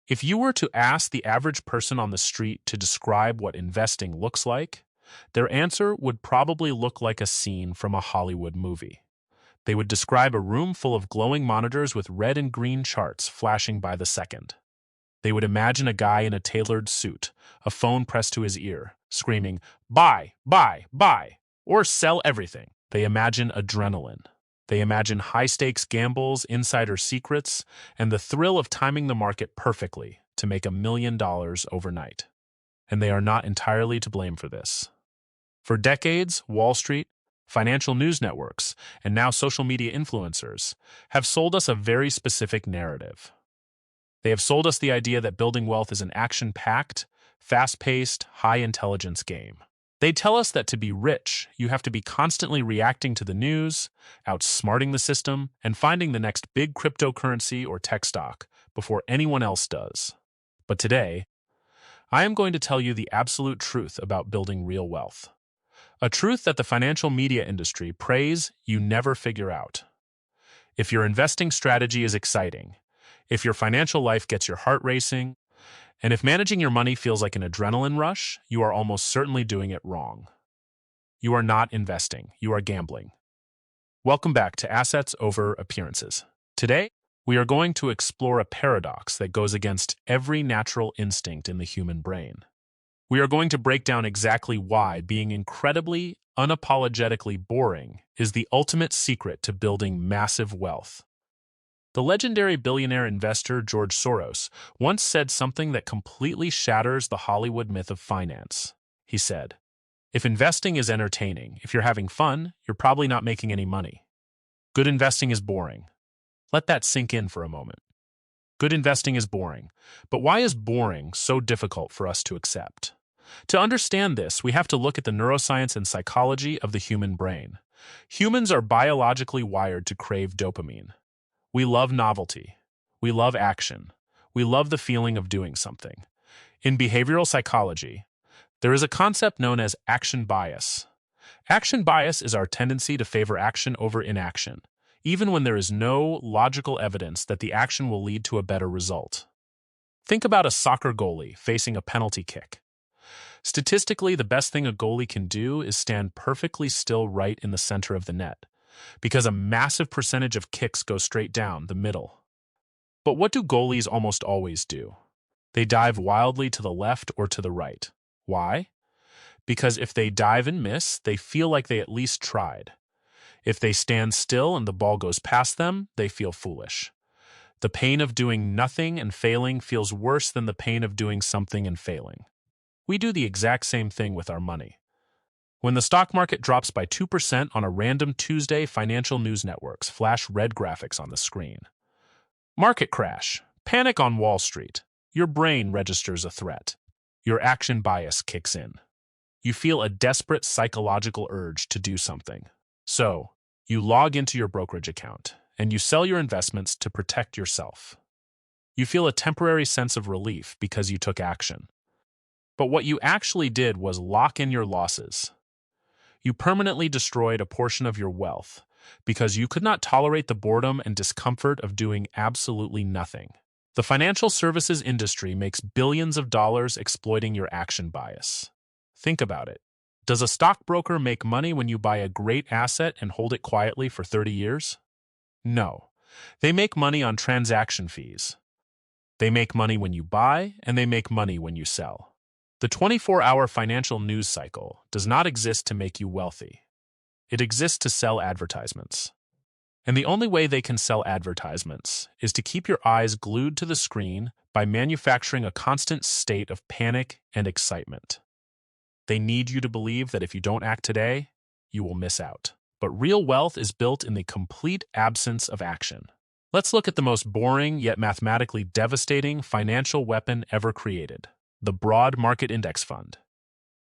If you were to ask the average person on the street to describe what investing looks like, their answer would probably look like a scene from a Hollywood movie. They would describe a room full of glowing monitors with red and green charts flashing by the second. They would imagine a guy in a tailored suit, a phone pressed to his ear, screaming, "Buy, buy, buy," or "sell everything." They imagine adrenaline. They imagine high-stakes gambles, insider secrets, and the thrill of timing the market perfectly to make $1 million overnight. And they are not entirely to blame for this. For decades, Wall Street, financial news networks, and now social media influencers have sold us a very specific narrative. They have sold us the idea that building wealth is an action-packed, fast-paced, high-intelligence game. They tell us that to be rich, you have to be constantly reacting to the news, outsmarting the system, and finding the next big cryptocurrency or tech stock before anyone else does. But today, I am going to tell you the absolute truth about building real wealth. A truth that the financial media industry prays you never figure out. If your investing strategy is exciting, if your financial life gets your heart racing, and if managing your money feels like an adrenaline rush, you are almost certainly doing it wrong. You are not investing, you are gambling. Welcome back to Assets Over Appearances. Today, we are going to explore a paradox that goes against every natural instinct in the human brain. We are going to break down exactly why being incredibly, unapologetically boring is the ultimate secret to building massive wealth. The legendary billionaire investor George Soros once said something that completely shatters the Hollywood myth of finance. He said, "If investing is entertaining, if you're having fun, you're probably not making any money. Good investing is boring." Let that sink in for a moment. Good investing is boring. But why is boring so difficult for us to accept? To understand this, we have to look at the neuroscience and psychology of the human brain. Humans are biologically wired to crave dopamine. We love novelty. We love action. We love the feeling of doing something. In behavioral psychology, there is a concept known as action bias. Action bias is our tendency to favor action over inaction, even when there is no logical evidence that the action will lead to a better result. Think about a soccer goalie facing a penalty kick. Statistically, the best thing a goalie can do is stand perfectly still right in the center of the net, because a massive percentage of kicks go straight down the middle. But what do goalies almost always do? They dive wildly to the left or to the right. Why? Because if they dive and miss, they feel like they at least tried. If they stand still and the ball goes past them, they feel foolish. The pain of doing nothing and failing feels worse than the pain of doing something and failing. We do the exact same thing with our money. When the stock market drops by 2% on a random Tuesday, financial news networks flash red graphics on the screen. Market crash. Panic on Wall Street. Your brain registers a threat. Your action bias kicks in. You feel a desperate psychological urge to do something. So, you log into your brokerage account, and you sell your investments to protect yourself. You feel a temporary sense of relief because you took action. But what you actually did was lock in your losses. You permanently destroyed a portion of your wealth because you could not tolerate the boredom and discomfort of doing absolutely nothing. The financial services industry makes billions of dollars exploiting your action bias. Think about it. Does a stockbroker make money when you buy a great asset and hold it quietly for 30 years? No. They make money on transaction fees. They make money when you buy, and they make money when you sell. The 24-hour financial news cycle does not exist to make you wealthy. It exists to sell advertisements. And the only way they can sell advertisements is to keep your eyes glued to the screen by manufacturing a constant state of panic and excitement. They need you to believe that if you don't act today, you will miss out. But real wealth is built in the complete absence of action. Let's look at the most boring yet mathematically devastating financial weapon ever created. The broad market index fund.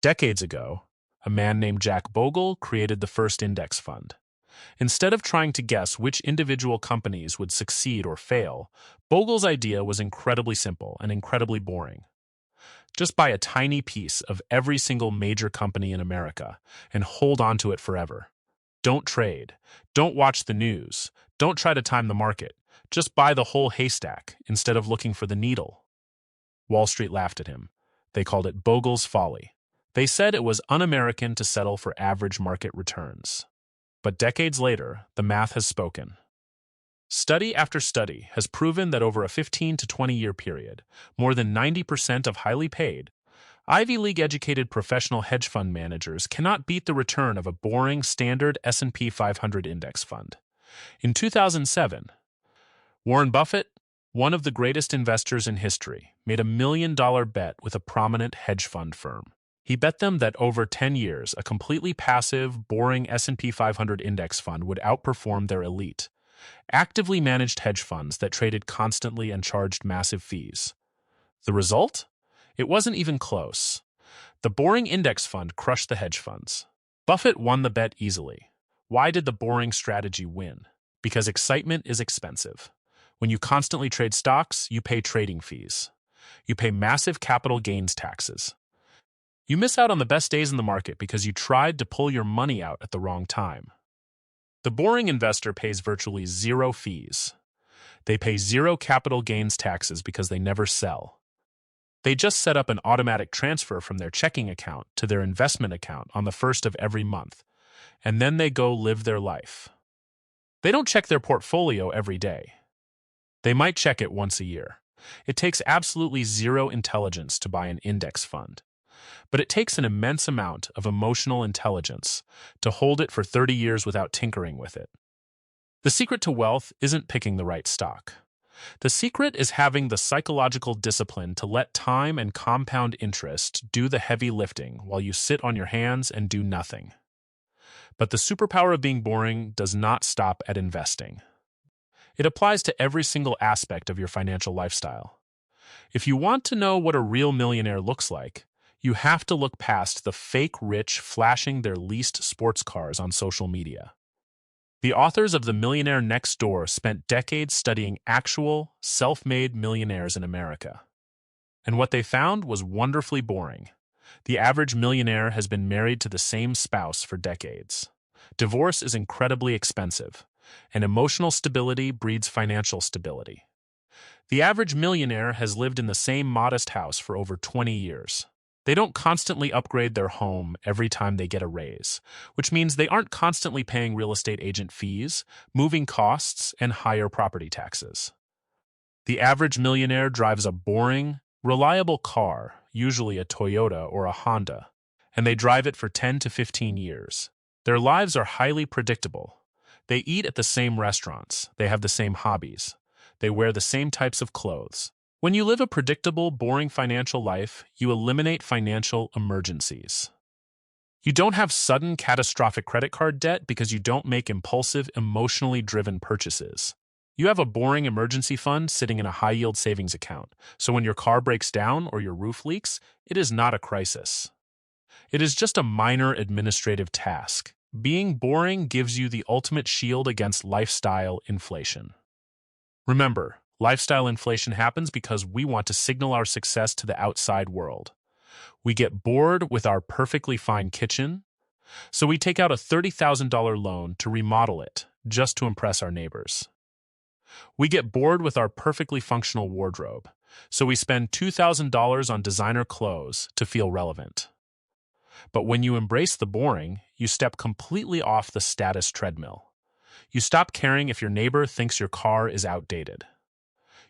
Decades ago, a man named Jack Bogle created the first index fund. Instead of trying to guess which individual companies would succeed or fail, Bogle's idea was incredibly simple and incredibly boring. Just buy a tiny piece of every single major company in America and hold on to it forever. Don't trade. Don't watch the news. Don't try to time the market. Just buy the whole haystack instead of looking for the needle. Wall Street laughed at him. They called it Bogle's folly. They said it was un-American to settle for average market returns. But decades later, the math has spoken. Study after study has proven that over a 15 to 20-year period, more than 90% of highly paid, Ivy League-educated professional hedge fund managers cannot beat the return of a boring standard S&P 500 index fund. In 2007, Warren Buffett, one of the greatest investors in history, made a $1 million bet with a prominent hedge fund firm. He bet them that over 10 years, a completely passive, boring S&P 500 index fund would outperform their elite, actively managed hedge funds that traded constantly and charged massive fees. The result? It wasn't even close. The boring index fund crushed the hedge funds. Buffett won the bet easily. Why did the boring strategy win? Because excitement is expensive. When you constantly trade stocks, you pay trading fees. You pay massive capital gains taxes. You miss out on the best days in the market because you tried to pull your money out at the wrong time. The boring investor pays virtually zero fees. They pay zero capital gains taxes because they never sell. They just set up an automatic transfer from their checking account to their investment account on the first of every month, and then they go live their life. They don't check their portfolio every day. They might check it once a year. It takes absolutely zero intelligence to buy an index fund. But it takes an immense amount of emotional intelligence to hold it for 30 years without tinkering with it. The secret to wealth isn't picking the right stock. The secret is having the psychological discipline to let time and compound interest do the heavy lifting while you sit on your hands and do nothing. But the superpower of being boring does not stop at investing. It applies to every single aspect of your financial lifestyle. If you want to know what a real millionaire looks like, you have to look past the fake rich flashing their leased sports cars on social media. The authors of The Millionaire Next Door spent decades studying actual, self-made millionaires in America. And what they found was wonderfully boring. The average millionaire has been married to the same spouse for decades. Divorce is incredibly expensive, and emotional stability breeds financial stability. The average millionaire has lived in the same modest house for over 20 years. They don't constantly upgrade their home every time they get a raise, which means they aren't constantly paying real estate agent fees, moving costs, and higher property taxes. The average millionaire drives a boring, reliable car, usually a Toyota or a Honda, and they drive it for 10 to 15 years. Their lives are highly predictable. They eat at the same restaurants, they have the same hobbies, they wear the same types of clothes. When you live a predictable, boring financial life, you eliminate financial emergencies. You don't have sudden, catastrophic credit card debt because you don't make impulsive, emotionally driven purchases. You have a boring emergency fund sitting in a high-yield savings account, so when your car breaks down or your roof leaks, it is not a crisis. It is just a minor administrative task. Being boring gives you the ultimate shield against lifestyle inflation. Remember, lifestyle inflation happens because we want to signal our success to the outside world. We get bored with our perfectly fine kitchen, so we take out a $30,000 loan to remodel it just to impress our neighbors. We get bored with our perfectly functional wardrobe, so we spend $2,000 on designer clothes to feel relevant. But when you embrace the boring, you step completely off the status treadmill. You stop caring if your neighbor thinks your car is outdated.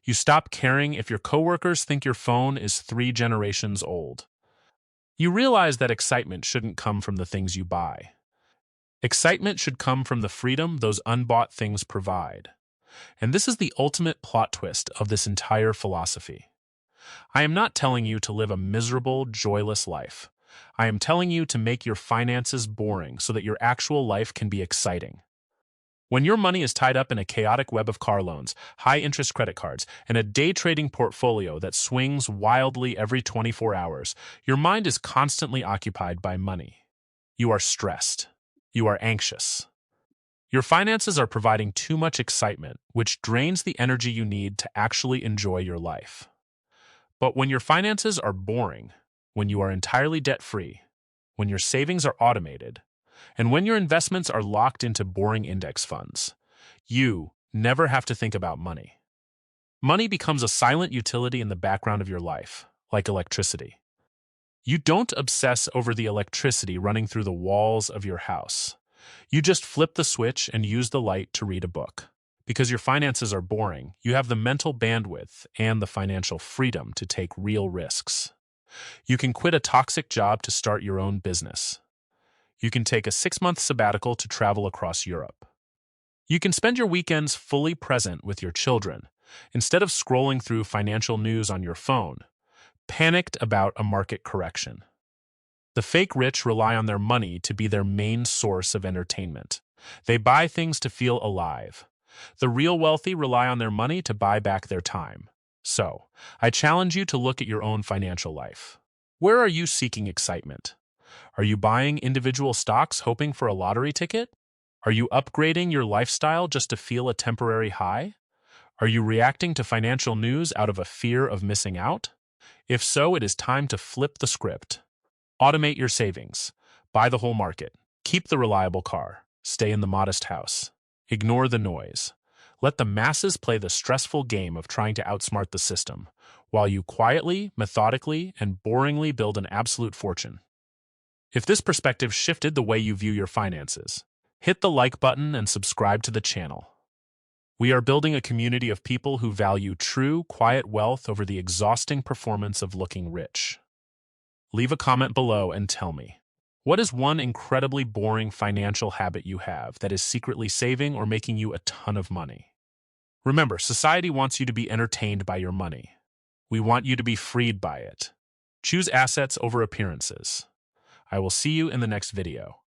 You stop caring if your coworkers think your phone is 3 generations old. You realize that excitement shouldn't come from the things you buy. Excitement should come from the freedom those unbought things provide. And this is the ultimate plot twist of this entire philosophy. I am not telling you to live a miserable, joyless life. I am telling you to make your finances boring so that your actual life can be exciting. When your money is tied up in a chaotic web of car loans, high-interest credit cards, and a day-trading portfolio that swings wildly every 24 hours, your mind is constantly occupied by money. You are stressed. You are anxious. Your finances are providing too much excitement, which drains the energy you need to actually enjoy your life. But when your finances are boring, when you are entirely debt-free, when your savings are automated, and when your investments are locked into boring index funds, you never have to think about money. Money becomes a silent utility in the background of your life, like electricity. You don't obsess over the electricity running through the walls of your house. You just flip the switch and use the light to read a book. Because your finances are boring, you have the mental bandwidth and the financial freedom to take real risks. You can quit a toxic job to start your own business. You can take a 6-month sabbatical to travel across Europe. You can spend your weekends fully present with your children, instead of scrolling through financial news on your phone, panicked about a market correction. The fake rich rely on their money to be their main source of entertainment. They buy things to feel alive. The real wealthy rely on their money to buy back their time. So, I challenge you to look at your own financial life. Where are you seeking excitement? Are you buying individual stocks hoping for a lottery ticket? Are you upgrading your lifestyle just to feel a temporary high? Are you reacting to financial news out of a fear of missing out? If so, it is time to flip the script. Automate your savings. Buy the whole market. Keep the reliable car. Stay in the modest house. Ignore the noise. Let the masses play the stressful game of trying to outsmart the system, while you quietly, methodically, and boringly build an absolute fortune. If this perspective shifted the way you view your finances, hit the like button and subscribe to the channel. We are building a community of people who value true, quiet wealth over the exhausting performance of looking rich. Leave a comment below and tell me, what is one incredibly boring financial habit you have that is secretly saving or making you a ton of money? Remember, society wants you to be entertained by your money. We want you to be freed by it. Choose assets over appearances. I will see you in the next video.